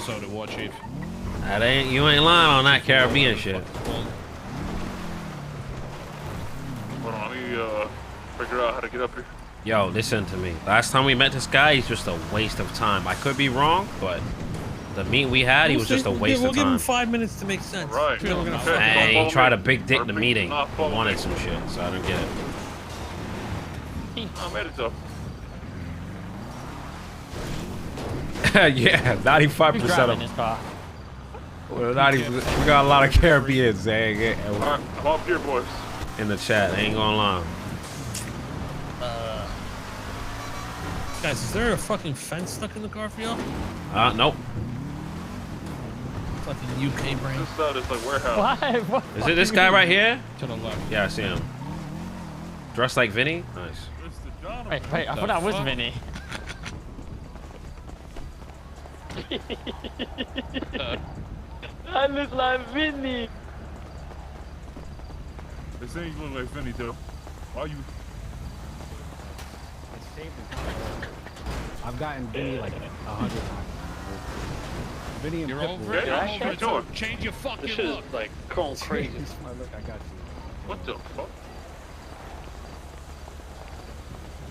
So did what, Chief? That ain't, you ain't lying on that Caribbean shit. Hold on, let me figure out how to get up here. Yo, listen to me. Last time we met this guy, he's just a waste of time. I could be wrong, but the meet we had, he was just a waste We'll of give him time. 5 minutes to make sense. Right. And he tried to big dick the meeting. He wanted some shit, so I don't get it. I made it though. Yeah, 95% of them. Well, not even, we got a lot of Caribbeans, Alright, I'm up here, boys. in the chat. I ain't gonna lie. Guys, is there a fucking fence stuck in the car for y'all? Nope. Fucking UK brain. This side is like warehouse. Why? What Is it this guy right here? To the left. Yeah, I see him. Dressed like Vinny? Nice. Wait, I thought that was Vinny. I look like Vinny. They say you look like Vinny though. Why you? I've gotten Vinny like 100 times. Vinny and You're Pitbull. over it. Yeah, You're over it. sure. Change your fucking This shit look. is like going crazy. My look, I got you. What the fuck?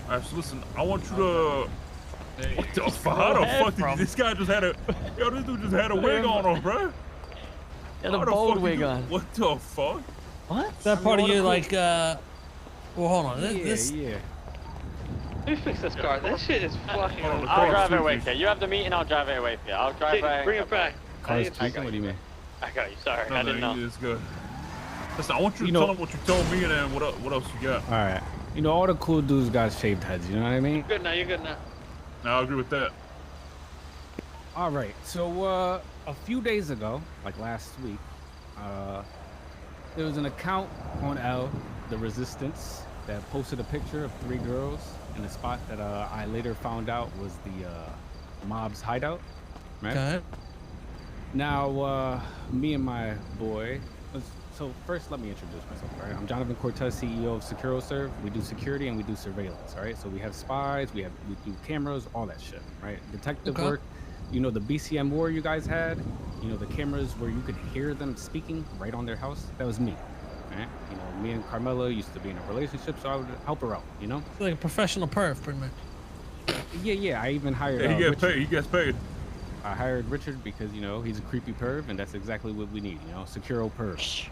Alright, so listen, I want you to. What the fuck? How the fuck did this guy just had a? Yo, this dude just had a wig on, bro. And a bold wig on. What the fuck? What? Is that part of you like, well, hold on. This, Yeah. Let me fix this car. This shit is fucking. I'll drive it away for you. You have the meeting, I'll drive it away for you. I'll drive it. Bring it back. Car's I tweaking? What do you mean? got you. Sorry, I didn't know. It's good. Listen, I want you to know- tell him what you told me and then what else you got. All right. You know, all the cool dudes got shaved heads, you know what I mean? Good now. You're good now. Now I agree with that. All right. So, a few days ago, like last week, there was an account on the Resistance, that posted a picture of 3 girls in a spot that I later found out was the mob's hideout, right? okay. Now, me and my boy. So first, let me introduce myself. All right, I'm Jonathan Cortez, CEO of Securo Serve. We do security and we do surveillance. All right, so we have spies, we do cameras, all that shit. Right, detective work. You know the BCM war you guys had. You know the cameras where you could hear them speaking right on their house. That was me. Right? You know, me and Carmela used to be in a relationship, so I would help her out. You know. Like a professional perv, pretty much. Yeah. I even hired. Yeah, he gets Richard. paid. He gets paid. I hired Richard because, you know, he's a creepy perv, and that's exactly what we need, you know, Securo perv.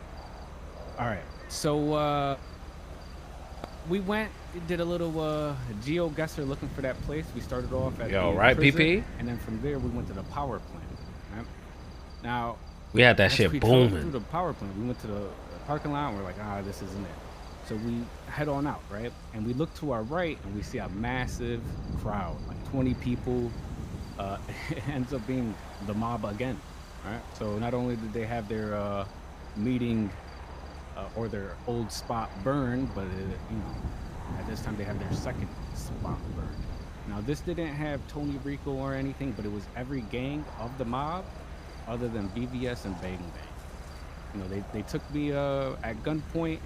All right, so we went, did a little geo-guesser looking for that place. We started off at Yo, the right, prison, PP? and then from there we went to the power plant. Right? Now, We had that as shit we drove booming. through the power plant, we went to the parking lot, and we're like, this isn't it. So we head on out, right? And we look to our right, and we see a massive crowd, like 20 people. It ends up being the mob again, right? So not only did they have their meeting or their old spot burned, but you know, at this time they have their second spot burned. Now this didn't have Tony Rico or anything, but it was every gang of the mob, other than BVS and Bang Bang. You know, they took me at gunpoint.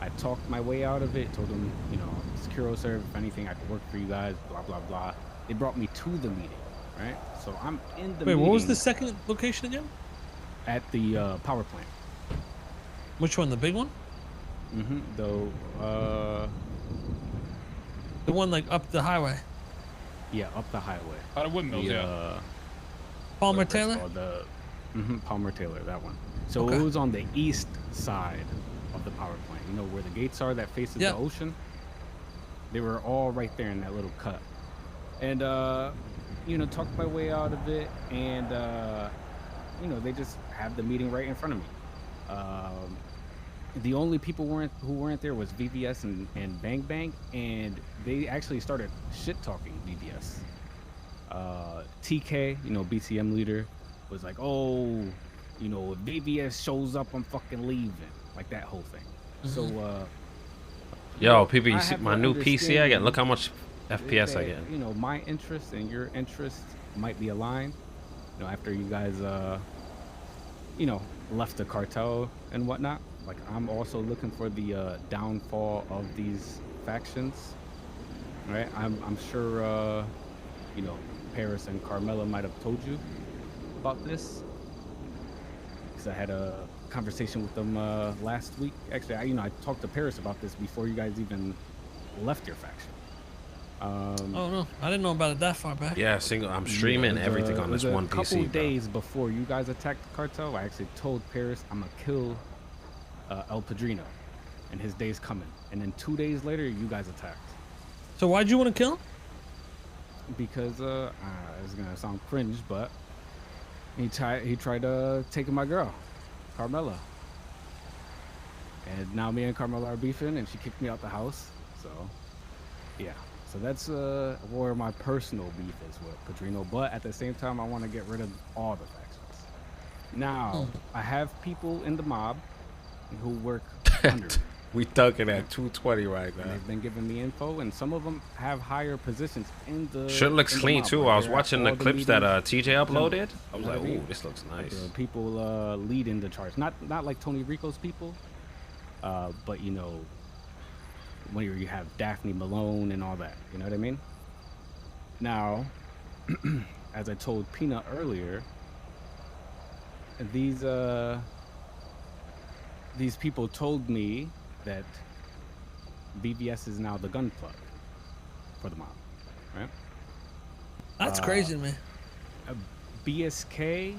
I talked my way out of it. Told them, you know, Securo Serve, if anything, I could work for you guys. Blah blah blah. They brought me to the meeting. Right, so I'm in the. Wait, meeting what was the second location again? At the power plant. Which one? The big one? Though. The one like up the highway. Yeah, up the highway. Out of windmills, The, yeah. Palmer whatever it's Taylor? called, the Palmer Taylor, that one. So Okay. it was on the east side of the power plant. You know where the gates are that faces Yeah. the ocean. They were all right there in that little cut. And you know, talked my way out of it, and you know, they just have the meeting right in front of me. The only people who weren't there was VVS and Bang Bang, and they actually started shit talking VVS. TK, you know, BCM leader, was like, "Oh, you know, if VVS shows up, I'm fucking leaving," like that whole thing. So, Yo, people, you I see have my to new PC I get? understand Look how much FPS I that, get. You know, my interests and your interests might be aligned. You know, after you guys, you know, left the cartel and whatnot. Like, I'm also looking for the downfall of these factions. Right? I'm sure, you know, Paris and Carmela might have told you. about this because I had a conversation with them last week. Actually, I talked to Paris about this before you guys even left your faction. Oh no, I didn't know about it that far back. Yeah, I'm streaming everything on this one PC. A couple days before you guys attacked the cartel, I actually told Paris I'm gonna kill El Padrino, and his day's coming. And then 2 days later, you guys attacked. So why'd you want to kill him? Because it's gonna sound cringe, but he tried taking my girl, Carmela. And now me and Carmela are beefing, and she kicked me out the house. So, yeah. So that's where my personal beef is with Padrino. But at the same time, I want to get rid of all the factions. Now, I have people in the mob who work under me. We thugging at 220 right now. And they've been giving me info, and some of them have higher positions in the. Shit looks clean mob, too. right? I was They're watching the clips that TJ uploaded. I was like, Right. ooh, this looks nice. The people leading the charge, not like Tony Rico's people, but you know, when you have Daphne Malone and all that, you know what I mean? Now, as I told Peanut earlier, these people told me that BVS is now the gun plug for the mob, right? That's crazy, man. BSK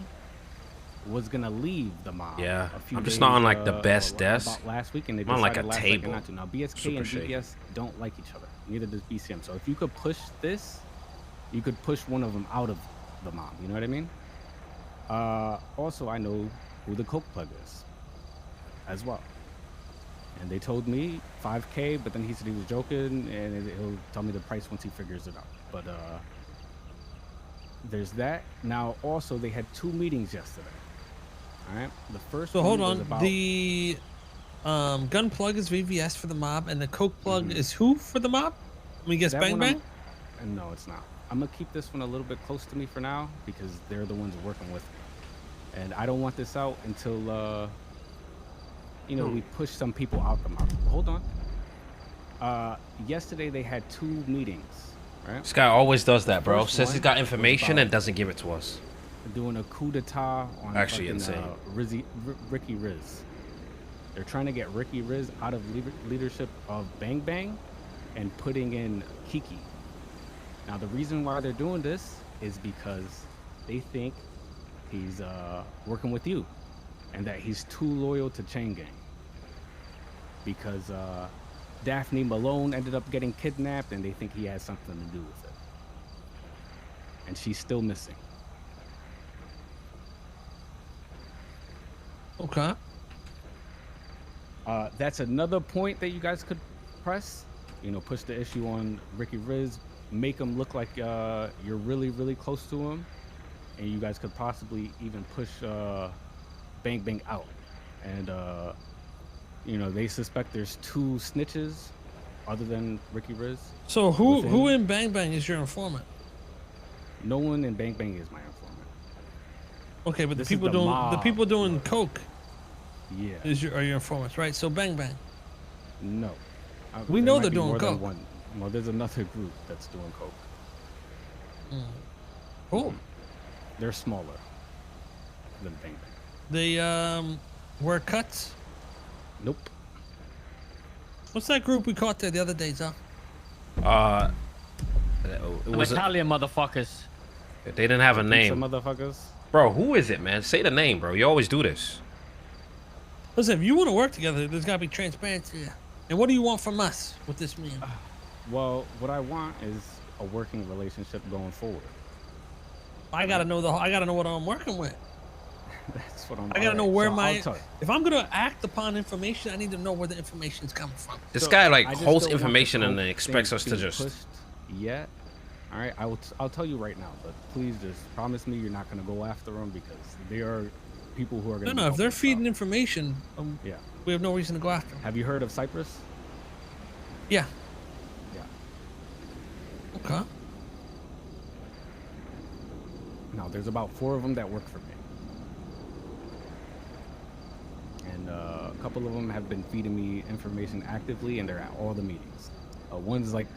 was gonna leave the mob. Yeah, a few I'm just days, not on like the best about desk. last week, and they I'm on like a decided last table. second not to. Now BSK Super and shaky. BVS don't like each other. Neither does BCM. So if you could push this, you could push one of them out of the mob. You know what I mean? Also, I know who the coke plug is, as well. And they told me 5K, but then he said he was joking, and he'll tell me the price once he figures it out. But there's that. Now, also, they had 2 meetings yesterday. All right. The first. So hold one on. was about, The gun plug is VVS for the mob, and the coke plug is who for the mob? Let me guess, that Bang one Bang. No, it's not. I'm gonna keep this one a little bit close to me for now because they're the ones working with me, and I don't want this out until we push some people out the mob. Hold on. Yesterday they had 2 meetings. Right. This guy always does that, bro. First Says he's one got was information about and doesn't give it to us. Doing a coup d'etat on Actually fucking, insane. Ricky Riz. They're trying to get Ricky Riz out of leadership of Bang Bang and putting in Kiki. Now the reason why they're doing this is because they think he's working with you and that he's too loyal to Chang Gang. Because Daphne Malone ended up getting kidnapped and they think he has something to do with it. And she's still missing. Okay. That's another point that you guys could press. You know, push the issue on Ricky Riz, make him look like you're really, really close to him, and you guys could possibly even push Bang Bang out. And they suspect there's 2 snitches other than Ricky Riz. So who in Bang Bang is your informant? No one in Bang Bang is my informant. Okay, but the This is people the doing mob. coke Yeah. are your informants, right? So Bang Bang. No. We There know might they're be doing more than coke. one. Well, there's another group that's doing coke. Cool. They're smaller than Bang Bang. They wear cuts. Nope. What's that group we caught there the other day, Zach? It was Italian motherfuckers. they didn't have a Some name, motherfuckers. bro. Who is it, man? Say the name, bro. You always do this. Listen, if you want to work together, there's gotta be transparency. And what do you want from us with this meeting? Well, what I want is a working relationship going forward. I gotta know what I'm working with. That's what I'm. I gotta know alright, where so my. I'll tell you. If I'm gonna act upon information, I need to know where the information's coming from. This So, guy like I just holds don't want the information and coke then expects thing us to being just. pushed yet. All right, I'll tell you right now, but please just promise me you're not gonna go after them because they are people who are gonna. No, be if they're helping us feeding out. information, Yeah. we have no reason to go after them. Have you heard of Cyprus? Yeah. Yeah. Okay. No, there's about 4 of them that work for me. And a couple of them have been feeding me information actively, and they're at all the meetings. One's like,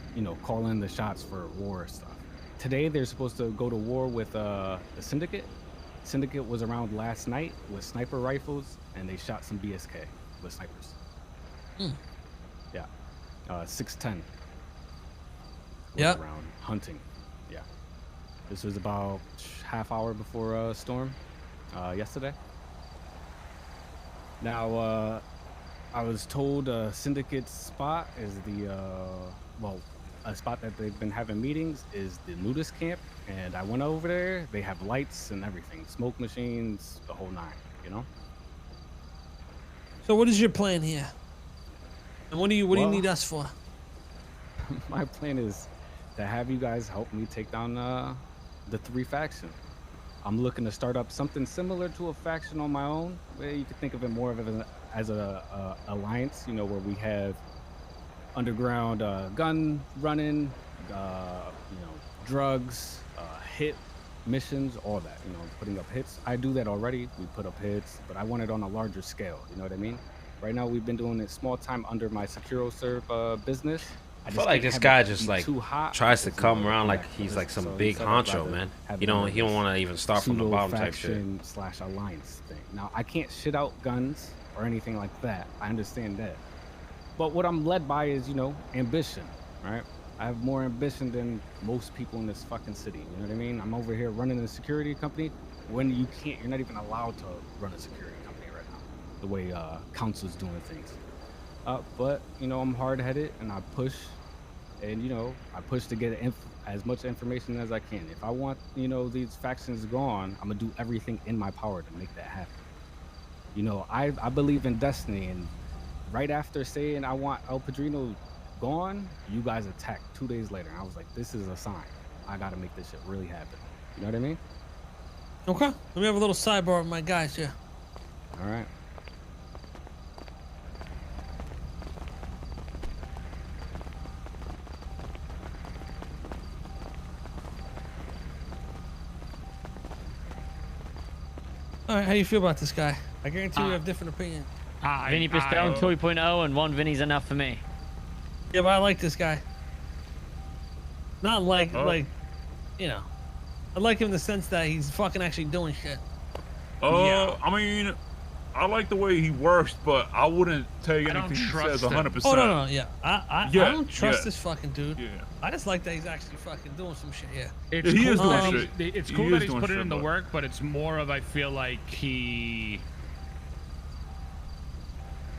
calling the shots for war stuff. Today, they're supposed to go to war with the syndicate, Syndicate was around last night with sniper rifles, and they shot some BSK with snipers. Yeah. 610. was Yep. Around hunting. Yeah. This was about half hour before storm yesterday. Now, I was told Syndicate's spot is the, a spot that they've been having meetings is the nudist camp. And I went over there. They have lights and everything, smoke machines, the whole nine, you know? So what is your plan here? And what do you need us for? My plan is to have you guys help me take down the 3 factions. I'm looking to start up something similar to a faction on my own. Where you could think of it more of as a alliance, you know, where we have underground gun running, drugs, hit missions, all that, you know, putting up hits. I do that already. We put up hits, but I want it on a larger scale. You know what I mean? Right now, we've been doing it small time under my Securo Serve business. I feel like this guy just like tries to come around like he's like some big honcho, man. He don't want to even start from the bottom type shit. / alliance thing. Now I can't shit out guns or anything like that. I understand that, but what I'm led by is, you know, ambition, right? I have more ambition than most people in this fucking city. You know what I mean? I'm over here running a security company when you're not even allowed to run a security company right now, the way council's doing things. But, you know, I'm hard-headed and I push, and, you know, I push to get as much information as I can. If I want, you know, these factions gone, I'm gonna do everything in my power to make that happen. You know, I believe in destiny, and right after saying I want El Padrino gone, you guys attacked 2 days later. And I was like, this is a sign. I gotta make this shit really happen. You know what I mean? Okay. Let me have a little sidebar with my guys here. All right. All right, how you feel about this guy? I guarantee we have different opinions. Vinny Pistone 2.0 and 1 Vinny's enough for me. Yeah, but I like this guy. Not like, you know, I like him in the sense that he's fucking actually doing shit. Yeah. I mean, I like the way he works, but I wouldn't take anything he says 100%. Oh, no, yeah. I don't trust this fucking dude. Yeah. I just like that he's actually fucking doing some shit, It's he cool is doing that shit. It's cool that he's putting in the work, but it's more of, I feel like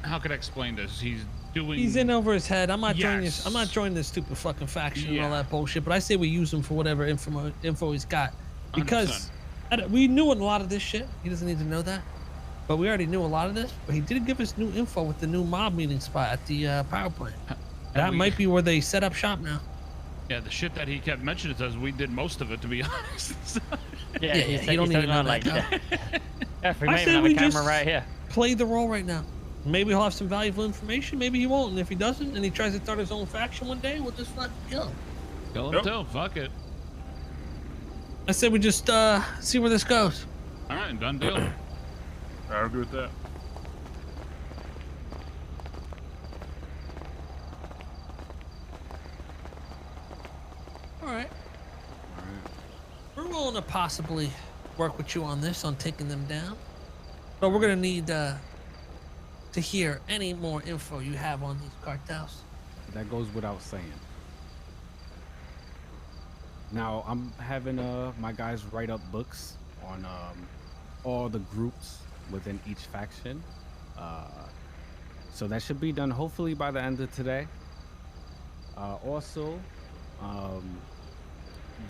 how could I explain this? He's in over his head. I'm not joining this. I'm not joining this stupid fucking faction and all that bullshit. But I say we use him for whatever info he's got, because we knew a lot of this shit. He doesn't need to know that, but we already knew a lot of this. But he did give us new info with the new mob meeting spot at the power plant. That might be where they set up shop now. Yeah, the shit that he kept mentioning to us, we did most of it, to be honest. Yeah, you don't even know like that. Yeah, we may have a camera right here. Play the role right now. Maybe he'll have some valuable information. Maybe he won't. And if he doesn't, and he tries to start his own faction one day, we'll just fucking kill him. Kill him too. Fuck it. I said we just see where this goes. All right, done deal. I agree with that. All right. We're willing to possibly work with you on this, on taking them down. But we're gonna need to hear any more info you have on these cartels. That goes without saying. Now I'm having my guys write up books on all the groups within each faction. So that should be done hopefully by the end of today. Also,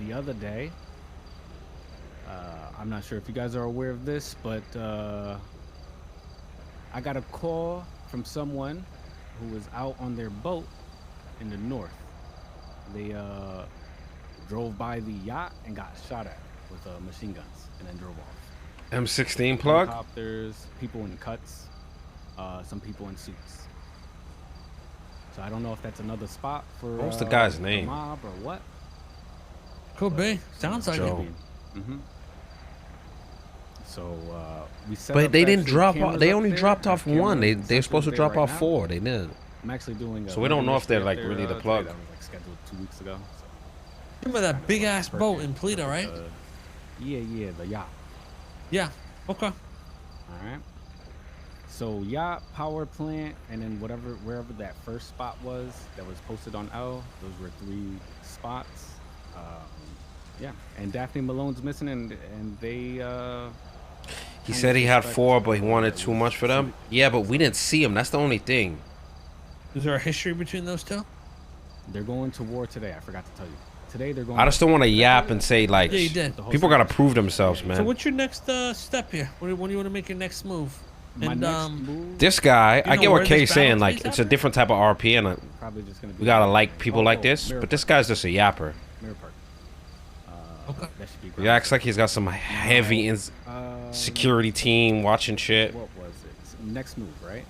the other day, I'm not sure if you guys are aware of this, but I got a call from someone who was out on their boat in the north. They drove by the yacht and got shot at with machine guns and then drove off. M16 plug? Helicopters, people in cuts, some people in suits. So I don't know if that's another spot for What's the guy's name? mob or what. Could be. Sounds like Joe. it. Mm-hmm. So we set But up they didn't actually drop off. cameras They up only there. dropped off Cameras one. They're supposed to there drop right off now. 4. They didn't. I'm actually doing. So we don't know if they're like really the plug. That was like scheduled 2 weeks ago. So. Remember that big ass boat in Polito, right? Yeah, the yacht. Yeah. Okay. All right. So yacht, power plant, and then wherever that first spot was that was posted on L, those were 3 spots. Yeah, and Daphne Malone's missing, and they. He said he had 4, but he wanted too much for them. Yeah, but we didn't see him. That's the only thing. Is there a history between those two? They're going to war today. I forgot to tell you. Today they're going. I just don't want to yap and say like. Yeah, you did. People gotta prove themselves, man. So what's your next step here? When do you want to make your next move? My And next move. This guy, I know get where what Kay's this saying. battle Like, plays it's a out? different type of RP, and Probably just gonna be. we gotta like people like this. Mirror But this Park. guy's just a yapper. Mirror Park. Okay. That should be He great. acts like he's got some heavy security team watching shit. What was it? Next move, right?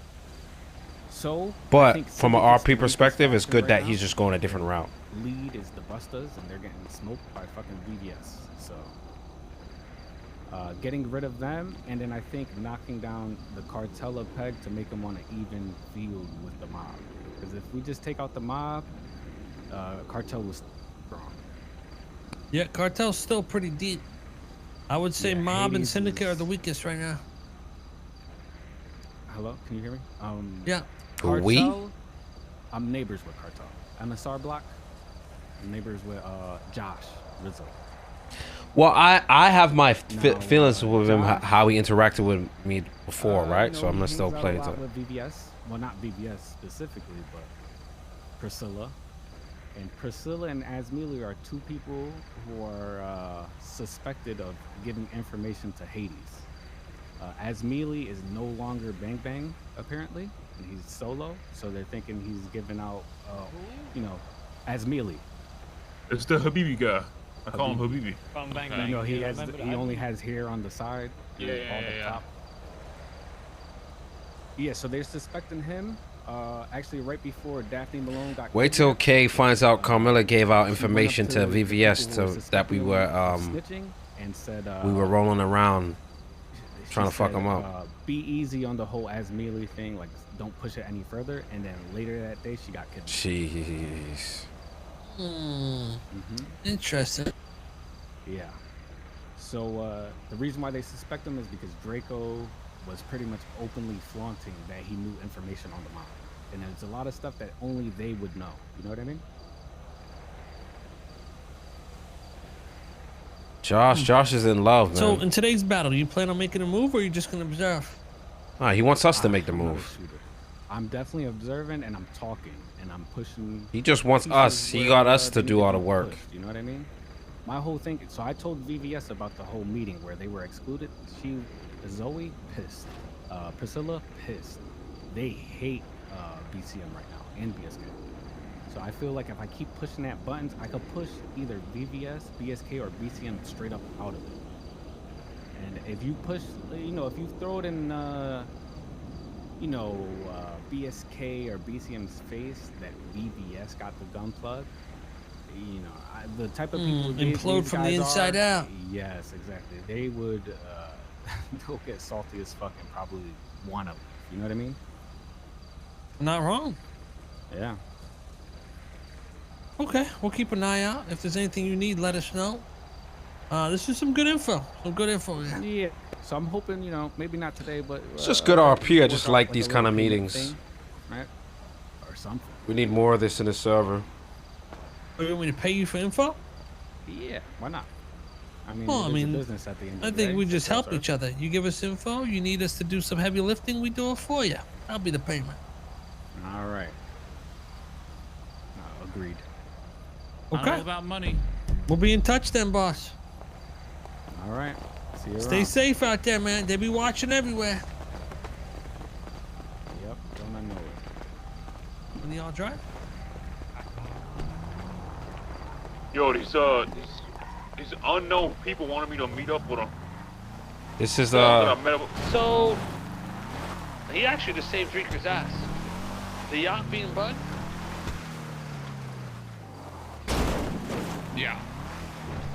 So. I But think from an Syndicate's RP the perspective, weakest it's good faction that right he's now. just going a different route. Lead is the Bustas, and they're getting smoked by fucking VVS. So, getting rid of them, and then I think knocking down the Cartella peg to make them on an even field with the mob. Because if we just take out the mob, Cartel was strong. Yeah, Cartel's still pretty deep. I would say Yeah, Mob and Hades Syndicate are is- the weakest right now. Hello, can you hear me? Yeah. Cartel, We? I'm neighbors with Cartel. MSR block. I'm neighbors with Josh Rizzo. Well, I have my No, feelings with him, Josh? how he interacted with me before, right? You So know, I'm gonna he still hangs out play a lot it. with VVS. Well, not VVS specifically, but Priscilla. And Priscilla and Asmili are 2 people who are suspected of giving information to Hades. Asmili is no longer Bang Bang, apparently, and he's solo, so they're thinking he's giving out, Asmili. It's the Habibi guy. I call him Habibi. Bang, bang, Okay. bang. You know, he Yeah, has remember he that? only has hair on the side. Yeah, on yeah, the yeah. top. Yeah, so they're suspecting him. Actually, right before Daphne Malone got. Wait till Kay finds out Carmilla gave out she went up information to the VVS people who to were that we suspecting were him of snitching and said we were rolling around. she trying to fuck said, him up. Be easy on the whole Asmili thing, like don't push it any further. And then later that day, she got kidnapped. Jeez. Interesting. Yeah. So the reason why they suspect him is because Draco was pretty much openly flaunting that he knew information on the mob. And there's a lot of stuff that only they would know. You know what I mean? Josh is in love, man. So in today's battle, you plan on making a move, or are you just gonna observe? Nah, he wants us to make the I'm not a move. shooter. I'm definitely observing and I'm talking and I'm pushing. He just wants pieces us. He where, got us they to do need all the be work. pushed, you know what I mean? My whole thing. So I told VVS about the whole meeting where they were excluded. Zoe pissed. Priscilla pissed. They hate BCM right now and BSK. So I feel like if I keep pushing that buttons, I could push either VVS, BSK, or BCM straight up out of it. And if you push, if you throw it in, BSK or BCM's face that VVS got the gun plug, the type of people implode these from the guys inside are, out. Yes, exactly. They would they'll get salty as fuck and probably wanna leave. You know what I mean? Not wrong. Yeah. Okay, we'll keep an eye out. If there's anything you need, let us know. This is some good info. Some good info. Yeah. Yeah. So I'm hoping, maybe not today, but It's just good RP. I work just out like a these little kind of payment meetings. thing, right? Or something. We need more of this in the server. You want me to pay you for info? Yeah. Why not? I mean, Well, it I is a mean, business at the end of I the think day, we so just sell help serve. each other. You give us info. You need us to do some heavy lifting. We do it for you. That'll be the payment. All right. Agreed. Not all Okay. about money. We'll be in touch then, boss. All right. See you Stay around. safe out there, man. They be watching everywhere. Yep. Don't I know it? When y'all drive? Yo, these unknown people wanted me to meet up with them. This is I met up. So, he actually just saved Drinker's ass. The yacht being Bud? Yeah.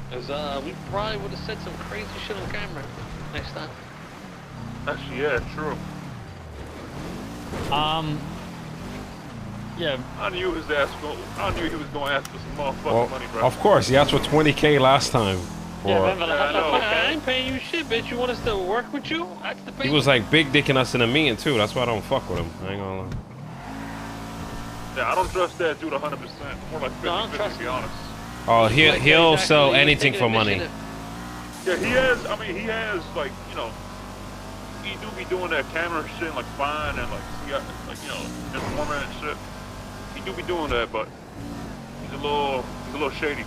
Because we probably would have said some crazy shit on camera next time. Actually, yeah, true. Yeah. I knew his ass. I knew he was going to ask for some motherfucking money, bro. of course, he asked for 20K last time. before. I ain't paying you shit, bitch. You want us to work with you? That's the He was like big dicking us in a meeting too. That's why I don't fuck with him. I ain't gonna lie. Yeah, I don't trust that dude 100%. More like 50-50 to be honest. Oh, he'll sell anything for money. Yeah, he has. I mean, he has like he do be doing that camera shit like fine and like informant and shit. He do be doing that, but he's a little shady.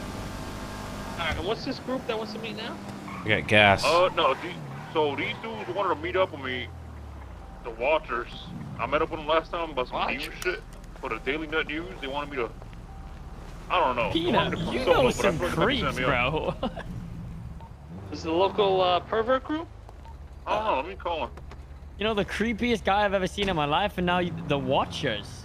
Alright, and what's this group that wants to meet now? We got gas. No. So these dudes wanted to meet up with me. The Watchers. I met up with them last time about some news shit for the Daily Nut News. They wanted me to. I don't know. You know some creeps, bro. This is the local pervert group? I don't know. Let me call him. You know the creepiest guy I've ever seen in my life, and now the Watchers.